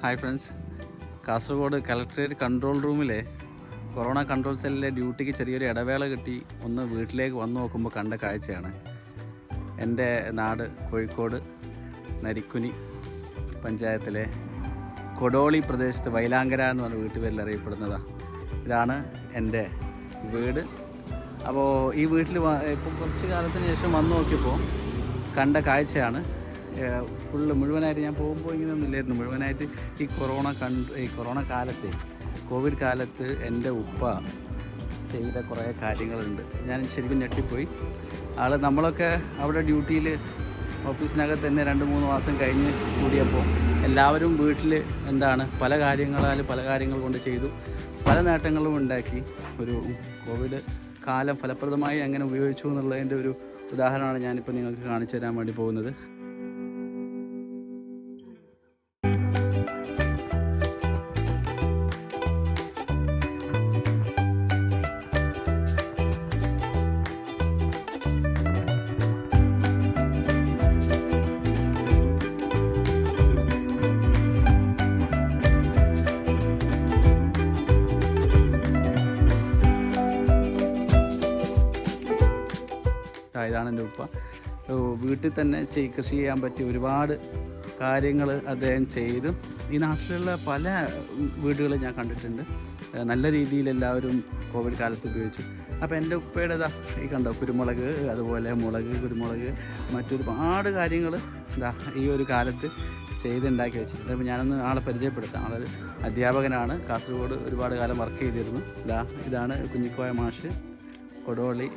Hi friends, Kasaragod collectorate control റൂമിലെ corona control സെല്ലിലെ ഡ്യൂട്ടിക്ക് ചെറിയൊരു ഇടവേള കിട്ടി ഒന്ന് വീട്ടിലേക്ക് വന്നു നോക്കുമ്പോൾ കണ്ട കാഴ്ചയാണ്. എൻ്റെ നാട് കോഴിക്കോട് നരിക്കുനി പഞ്ചായത്തിലെ കൊടോളി പ്രദേശത്ത് വൈലാങ്കര എന്ന് പറഞ്ഞ വീട്ടുപേരിൽ അറിയപ്പെടുന്നതാണ്. ഇതാണ് എൻ്റെ വീട്. അപ്പോൾ ഈ വീട്ടിൽ ഇപ്പം കുറച്ച് കാലത്തിന് ശേഷം വന്നു നോക്കിയപ്പോൾ കണ്ട കാഴ്ചയാണ്. ഫുള്ള് മുഴുവനായിട്ട് ഞാൻ പോകുമ്പോൾ ഇങ്ങനെയൊന്നും ഇല്ലായിരുന്നു. മുഴുവനായിട്ട് ഈ കൊറോണ കാലത്ത്, കോവിഡ് കാലത്ത് എൻ്റെ ഉപ്പ ചെയ്ത കുറേ കാര്യങ്ങളുണ്ട്. ഞാൻ ശരിക്കും ഞെട്ടിപ്പോയി. നമ്മളൊക്കെ അവിടെ ഡ്യൂട്ടിയിൽ ഓഫീസിനകത്ത് തന്നെ 2-3 മാസം കഴിഞ്ഞ് കൂടിയപ്പോൾ എല്ലാവരും വീട്ടിൽ പല കാര്യങ്ങൾ കൊണ്ട് ചെയ്തു, പല നേട്ടങ്ങളും ഉണ്ടാക്കി. ഒരു കോവിഡ് കാലം ഫലപ്രദമായി എങ്ങനെ ഉപയോഗിച്ചു എന്നുള്ളതിൻ്റെ ഒരു ഉദാഹരണമാണ് ഞാനിപ്പോൾ നിങ്ങൾക്ക് കാണിച്ചു തരാൻ വേണ്ടി പോകുന്നത്. ഇതാണ് എൻ്റെ ഉപ്പ. വീട്ടിൽ തന്നെ കൃഷി ചെയ്യാൻ പറ്റിയ ഒരുപാട് കാര്യങ്ങൾ അദ്ദേഹം ചെയ്തു. ഈ നാട്ടിലുള്ള പല വീടുകളും ഞാൻ കണ്ടിട്ടുണ്ട്. നല്ല രീതിയിൽ എല്ലാവരും കോവിഡ് കാലത്ത് ഉപയോഗിച്ചു. അപ്പോൾ എൻ്റെ ഉപ്പയുടേതാ ഈ കണ്ടോ, കുരുമുളക്, അതുപോലെ മുളക്, കുരുമുളക്, മറ്റൊരുപാട് കാര്യങ്ങൾ ഈ ഒരു കാലത്ത് ചെയ്തുണ്ടാക്കി വെച്ചിട്ടുണ്ട്. അപ്പോൾ ഞാനൊന്ന് ആളെ പരിചയപ്പെടുത്താം. ആളൊരു അധ്യാപകനാണ്. കാസർഗോഡ് ഒരുപാട് കാലം വർക്ക് ചെയ്തിരുന്നു. ഇതാണ് കുഞ്ഞിക്കോയ മാഷ്, കൊടോളി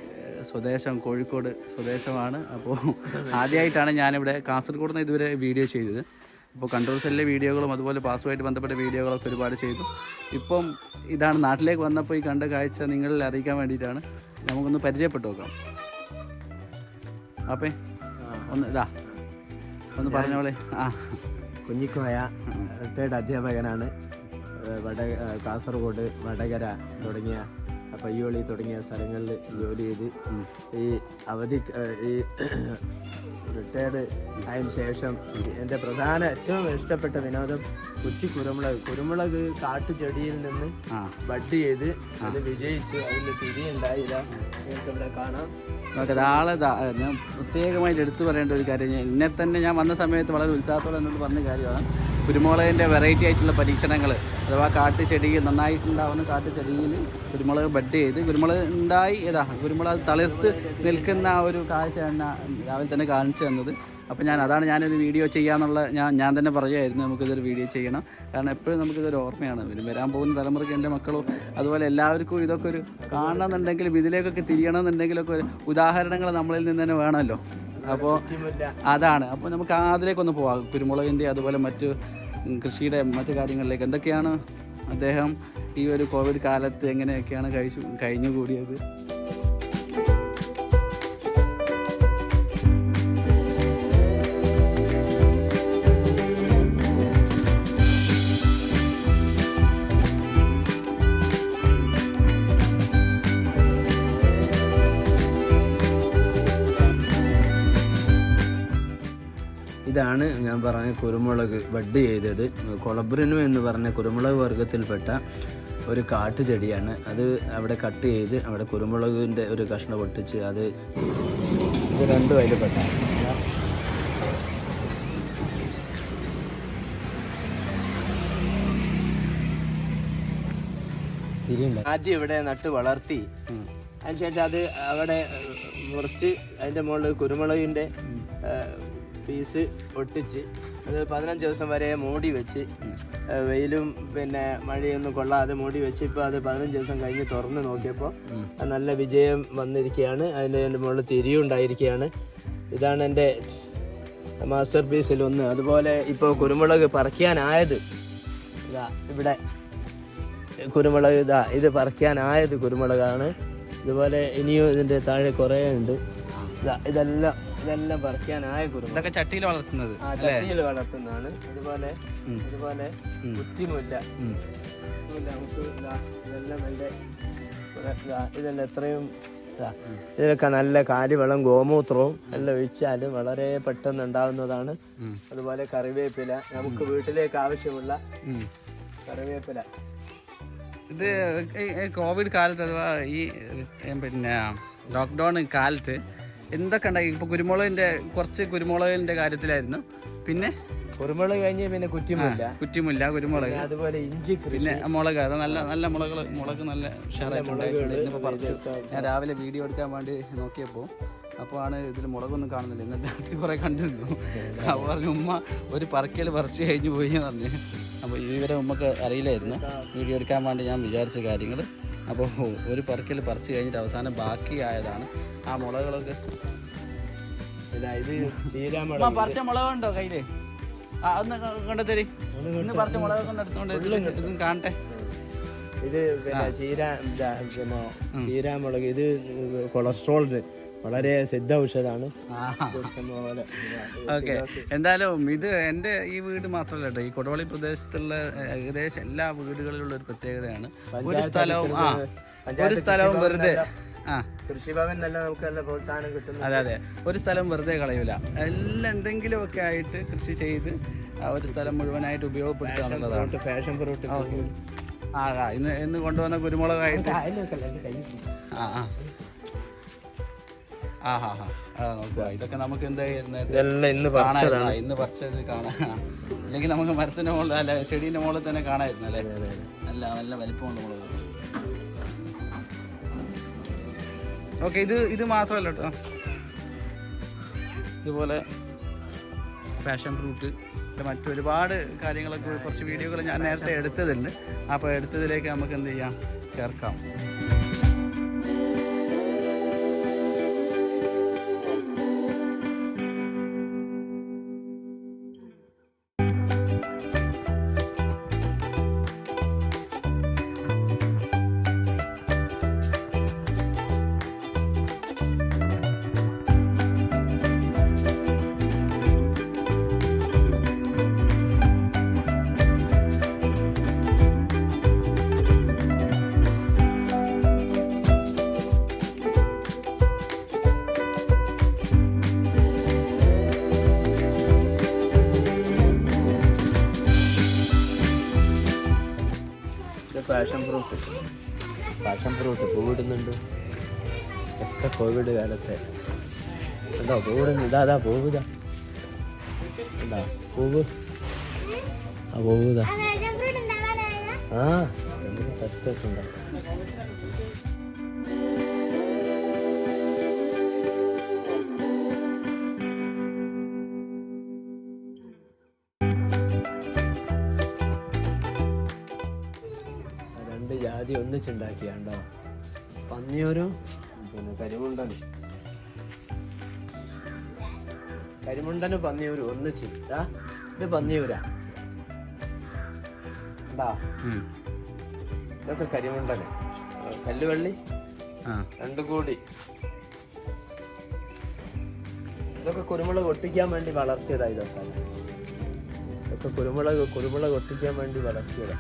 സ്വദേശം, കോഴിക്കോട് സ്വദേശമാണ്. അപ്പോൾ ആദ്യമായിട്ടാണ് ഞാനിവിടെ കാസർഗോഡ് നിന്ന് ഇതുവരെ വീഡിയോ ചെയ്തത്. അപ്പോൾ കൺട്രോൾ സെല്ലിലെ വീഡിയോകളും അതുപോലെ പാസ്സുമായിട്ട് ബന്ധപ്പെട്ട വീഡിയോകളൊക്കെ ഒരുപാട് ചെയ്തു. ഇപ്പം ഇതാണ് നാട്ടിലേക്ക് വന്നപ്പോൾ ഈ കണ്ട കാഴ്ച നിങ്ങളിൽ അറിയിക്കാൻ വേണ്ടിയിട്ടാണ്. നമുക്കൊന്ന് പരിചയപ്പെട്ടു നോക്കാം. അപ്പം ഒന്ന് പറഞ്ഞ പോലെ. കുഞ്ഞിക്കോയ റിട്ടയർഡ് അധ്യാപകനാണ്. കാസർഗോഡ്, വടകര തുടങ്ങിയ പയ്യോളി തുടങ്ങിയ സ്ഥലങ്ങളിൽ ജോലി ചെയ്ത് ഈ റിട്ടയർഡ് ആയതിനു ശേഷം എൻ്റെ ഏറ്റവും ഇഷ്ടപ്പെട്ട വിനോദം കുരുമുളക് കാട്ടുചെടിയിൽ നിന്ന് ബഡ് ചെയ്ത് അത് വിജയിച്ചു. അതിൽ തിരിയുണ്ടായില്ല. നിങ്ങൾക്ക് ഇവിടെ കാണാം. ഞാൻ പ്രത്യേകമായിട്ട് എടുത്തു പറയേണ്ട ഒരു കാര്യം, എന്നെ തന്നെ ഞാൻ വന്ന സമയത്ത് വളരെ ഉത്സാഹത്തോടെ എന്നോട് പറഞ്ഞ കാര്യമാണ് കുരുമുളകിൻ്റെ വെറൈറ്റി ആയിട്ടുള്ള പരീക്ഷണങ്ങൾ. അഥവാ കാട്ടുചെടിയിൽ നന്നായിട്ടുണ്ടാവുന്ന കാട്ടുചെടിയിൽ കുരുമുളക് ബഡ് ചെയ്ത് കുരുമുളക് ഉണ്ടായി കുരുമുളക് തളിർത്ത് നിൽക്കുന്ന ഒരു കാഴ്ചയാണ് രാവിലെ തന്നെ കാണിച്ചു തന്നത്. അപ്പോൾ ഞാനൊരു വീഡിയോ ചെയ്യാന്നുള്ള ഞാൻ തന്നെ പറയുമായിരുന്നു, നമുക്കിതൊരു വീഡിയോ ചെയ്യണം. കാരണം എപ്പോഴും നമുക്കിതൊരു ഓർമ്മയാണ്. വരാൻ പോകുന്ന തലമുറയ്ക്ക്, എൻ്റെ മക്കളും അതുപോലെ എല്ലാവർക്കും ഇതൊക്കെ ഒരു കാണണമെന്നുണ്ടെങ്കിലും ഇതിലേക്കൊക്കെ തിരിയണമെന്നുണ്ടെങ്കിലൊക്കെ ഒരു ഉദാഹരണങ്ങൾ നമ്മളിൽ നിന്ന് തന്നെ വേണമല്ലോ. അപ്പോൾ അതാണ്. അപ്പോൾ നമുക്ക് അതിലേക്കൊന്ന് പോവാം. കുരുമുളകിൻ്റെ അതുപോലെ മറ്റു കൃഷിയുടെ മറ്റു കാര്യങ്ങളിലേക്ക് എന്തൊക്കെയാണ് അദ്ദേഹം ഈ ഒരു കോവിഡ് കാലത്ത് എങ്ങനെയൊക്കെയാണ് കഴിഞ്ഞുകൂടിയത്. ഇതാണ് ഞാൻ പറഞ്ഞ കുരുമുളക് ബഡ് ചെയ്തത്. കൊളബ്രിനു എന്ന് പറഞ്ഞ കുരുമുളക് വർഗത്തിൽപ്പെട്ട ഒരു കാട്ടുചെടിയാണ്. അത് അവിടെ കട്ട് ചെയ്ത് അവിടെ കുരുമുളകിൻ്റെ ഒരു കഷ്ണം പൊട്ടിച്ച് ഇത് രണ്ടും അതിൽ പെട്ട. ആദ്യം ഇവിടെ നട്ട് വളർത്തി, അതിനുശേഷം അത് അവിടെ മുറിച്ച് അതിൻ്റെ മുകളിൽ കുരുമുളകിൻ്റെ പീസ് ഒട്ടിച്ച് അത് 15 ദിവസം വരെ മൂടി വെച്ച്, വെയിലും മഴയൊന്നും കൊള്ളാതെ മൂടി വെച്ച് ഇപ്പോൾ അത് 15 ദിവസം കഴിഞ്ഞ് തുറന്ന് നോക്കിയപ്പോൾ നല്ല വിജയം വന്നിരിക്കുകയാണ്. അതിൻ്റെ മുകളിൽ തിരിയുണ്ടായിരിക്കുകയാണ്. ഇതാണ് എൻ്റെ മാസ്റ്റർ പീസിലൊന്ന്. അതുപോലെ ഇപ്പോൾ കുരുമുളക് പറിക്കാനായത് ഇവിടെ കുരുമുളക് ഇത് പറിക്കാനായത് കുരുമുളകാണ്. ഇതുപോലെ ഇനിയും ഇതിൻ്റെ താഴെ കുറേ ഉണ്ട്. ഇതെല്ലാം പറിക്കാനായ കുരുമുളക് ചട്ടിയിൽ വളർത്തുന്നത്, ചട്ടിയിൽ വളർത്തുന്നതാണ്. ഇതുപോലെ കുറ്റിമുല്ല, നമുക്ക് ഇതെല്ലാം എത്രയും ഇതിലൊക്കെ നല്ല കാലിവെള്ളം ഗോമൂത്രവും എല്ലാം ഒഴിച്ചാൽ വളരെ പെട്ടെന്ന് ഉണ്ടാകുന്നതാണ്. അതുപോലെ കറിവേപ്പില, നമുക്ക് വീട്ടിലേക്ക് ആവശ്യമുള്ള കറിവേപ്പില. ഇത് കോവിഡ് കാലത്ത് അഥവാ ഈ പിന്നെ ലോക്ക്ഡൗൺ കാലത്ത് എന്തൊക്കെ ഉണ്ടായി? ഇപ്പോൾ കുറച്ച് കുരുമുളകിൻ്റെ കാര്യത്തിലായിരുന്നു. പിന്നെ കുരുമുളക് കഴിഞ്ഞ് പിന്നെ കുറ്റിമുല്ല, കുരുമുളക്, അതുപോലെ ഇഞ്ചി, പിന്നെ മുളക്. അത് നല്ല മുളക് നല്ല ഉഷാറായിട്ടുണ്ടായിട്ടുണ്ട്. ഇന്നിപ്പോൾ പറിച്ചു. ഞാൻ രാവിലെ വീഡിയോ എടുക്കാൻ വേണ്ടി നോക്കിയപ്പോൾ അപ്പോൾ ആണ് ഇതിൽ മുളകൊന്നും കാണുന്നില്ല. എന്നിട്ട് കുറേ കണ്ടിരുന്നു. അപ്പോൾ പറഞ്ഞു ഉമ്മ ഒരു പറക്കൽ പറിച്ച് കഴിഞ്ഞ് പോയി എന്ന് പറഞ്ഞു. അപ്പോൾ ഇവരെ ഉമ്മക്ക് അറിയില്ലായിരുന്നു വീഡിയോ എടുക്കാൻ വേണ്ടി ഞാൻ വിചാരിച്ച കാര്യങ്ങൾ. അപ്പോൾ ഒരു പറക്കൽ പറിച്ച് കഴിഞ്ഞിട്ട് അവസാനം ബാക്കിയായതാണ് ആ മുളകളൊക്കെ. പറിച്ച മുളകുണ്ടോ കയ്യില്? ഒന്ന് കണ്ടെത്തരി. ഇന്ന് പറിച്ച മുളകൊക്കെ ഒന്ന് എടുത്തോണ്ട് ഇതും കാണട്ടെ. ഇത് പിന്നെ ചീരാമുളക്, ഇത് കൊളസ്ട്രോളിന് വളരെ സിദ്ധ ഔഷധമാണ്. ഓക്കെ, എന്തായാലും ഇത് എൻ്റെ ഈ വീട് മാത്രമല്ല കേട്ടോ, ഈ കൊടുവള്ളി പ്രദേശത്തുള്ള ഏകദേശം എല്ലാ വീടുകളിലുള്ള ഒരു പ്രത്യേകതയാണ്. ഒരു സ്ഥലവും വെറുതെ കൃഷിഭവൻ നമുക്ക് നല്ല പ്രോത്സാഹനം കിട്ടുന്നു. അതെ, ഒരു സ്ഥലം വെറുതെ കളയൂല. എല്ലാം എന്തെങ്കിലുമൊക്കെ ആയിട്ട് കൃഷി ചെയ്ത് ഒരു സ്ഥലം മുഴുവനായിട്ട് ഉപയോഗപ്പെടുത്തുക എന്നുള്ളതാണ്. പാഷൻ ഫ്രൂട്ട് ഇന്ന് കൊണ്ടുവന്ന കുരുമുളകായിട്ട് നോക്കുക. ഇതൊക്കെ നമുക്ക് ഇന്ന് പറിച്ചത് കാണാം. ഇല്ലെങ്കിൽ നമുക്ക് മരത്തിന്റെ മുകളിൽ അല്ല ചെടീന്റെ മുകളിൽ തന്നെ കാണായിരുന്നു അല്ലേ. നല്ല വലിപ്പമുള്ള മുളക്. ഓക്കെ, ഇത് മാത്രമല്ല കേട്ടോ, ഇതുപോലെ പാഷൻ ഫ്രൂട്ട്, മറ്റൊരുപാട് കാര്യങ്ങളൊക്കെ കുറച്ച് വീഡിയോകൾ ഞാൻ നേരത്തെ എടുത്തതുണ്ട്. അപ്പോൾ എടുത്തതിലേക്ക് നമുക്ക് എന്ത് ചെയ്യാം, ചേർക്കാം. പാഷൻ ഫ്രൂട്ട് പൂവിടുന്നുണ്ട്. ഒക്കെ കോവിഡ് കാലത്തെ എന്താ പൂവിടുന്നു. ഇതാ പൂവിതാ, എന്താ പൂവ്, ആ പൂവിതാ. സക്സസ് ഉണ്ടോ? ജാതി ഒന്നിച്ചുണ്ടാക്കിയാണ്ടോ, പന്നിയൂരും പിന്നെ കരിമുണ്ടനും പന്നിയൂരും ഒന്നിച്ച്. ഇത് പന്നിയൂരാ, ഇതൊക്കെ കരിമുണ്ടന്, കല്ലുവള്ളി രണ്ടും കൂടി. ഇതൊക്കെ കുരുമുളക് ഒട്ടിക്കാൻ വേണ്ടി വളർത്തിയതാ. ഇതൊക്കെ കുരുമുളക് ഒട്ടിക്കാൻ വേണ്ടി വളർത്തിയതാ.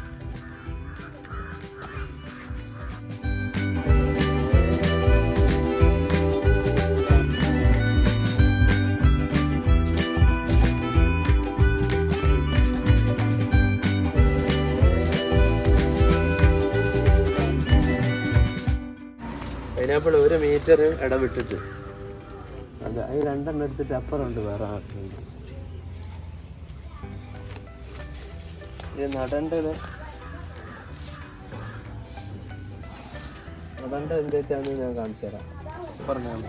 പൈനാപ്പിൾ 1 മീറ്റർ ഇടവിട്ടിട്ട്, അത് ഈ 2 എടുത്തിട്ട് അപ്പുറമുണ്ട് വേറെ ആക്കുന്നുണ്ട്. ഇത് നടേണ്ടത് എന്താന്ന് ഞാൻ കാണിച്ചു തരാം. പറഞ്ഞാൽ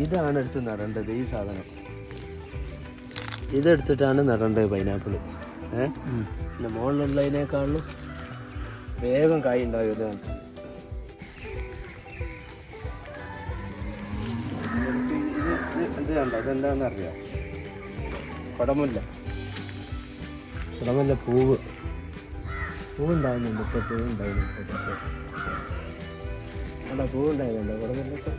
ഇതാണ് എടുത്ത് നടേണ്ടത്. ഈ സാധനം ഇതെടുത്തിട്ടാണ് നടേണ്ടത് പൈനാപ്പിൾ. പിന്നെ മുകളിലുള്ളതിനേക്കാളും വേഗം കായ് ഉണ്ടാവും. ഇത് കണ്ടോ, അതെന്താണെന്ന് അറിയാം. കുടമുല്ല പൂവുണ്ടാകുന്നുണ്ട്. ഇപ്പോൾ പൂവുണ്ടായിരുന്നു. അല്ല, പൂവുണ്ടായിരുന്നുണ്ടോ കുടമുല്ലൊക്കെ?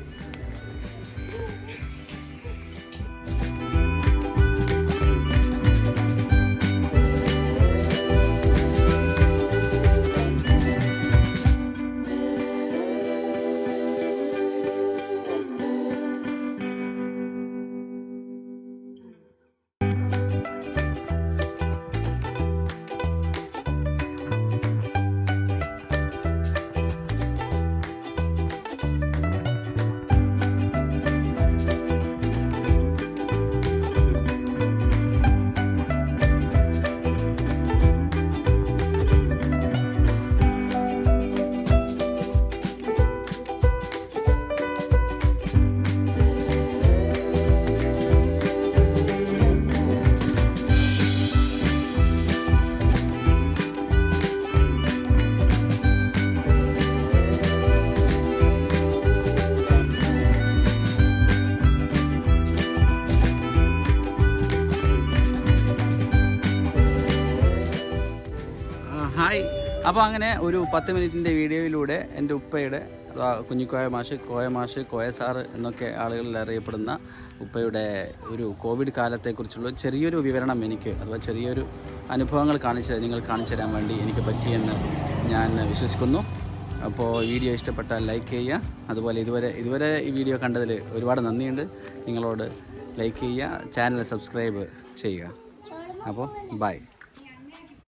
ഹായ്. അപ്പോൾ അങ്ങനെ ഒരു 10 മിനിറ്റിൻ്റെ വീഡിയോയിലൂടെ എൻ്റെ ഉപ്പയുടെ കുഞ്ഞിക്കോയ മാഷ്, കോയ മാഷ്, കോയ സാറ് എന്നൊക്കെ ആളുകളിൽ അറിയപ്പെടുന്ന ഉപ്പയുടെ ഒരു കോവിഡ് കാലത്തെക്കുറിച്ചുള്ള ചെറിയൊരു വിവരണം എനിക്ക്, അഥവാ ചെറിയൊരു അനുഭവങ്ങൾ നിങ്ങൾ കാണിച്ചു തരാൻ വേണ്ടി എനിക്ക് പറ്റിയെന്ന് ഞാൻ വിശ്വസിക്കുന്നു. അപ്പോൾ വീഡിയോ ഇഷ്ടപ്പെട്ടാൽ ലൈക്ക് ചെയ്യുക. അതുപോലെ ഇതുവരെ ഈ വീഡിയോ കണ്ടതിൽ ഒരുപാട് നന്ദിയുണ്ട്. നിങ്ങളോട് ലൈക്ക് ചെയ്യുക, ചാനൽ സബ്സ്ക്രൈബ് ചെയ്യുക. അപ്പോൾ ബൈ.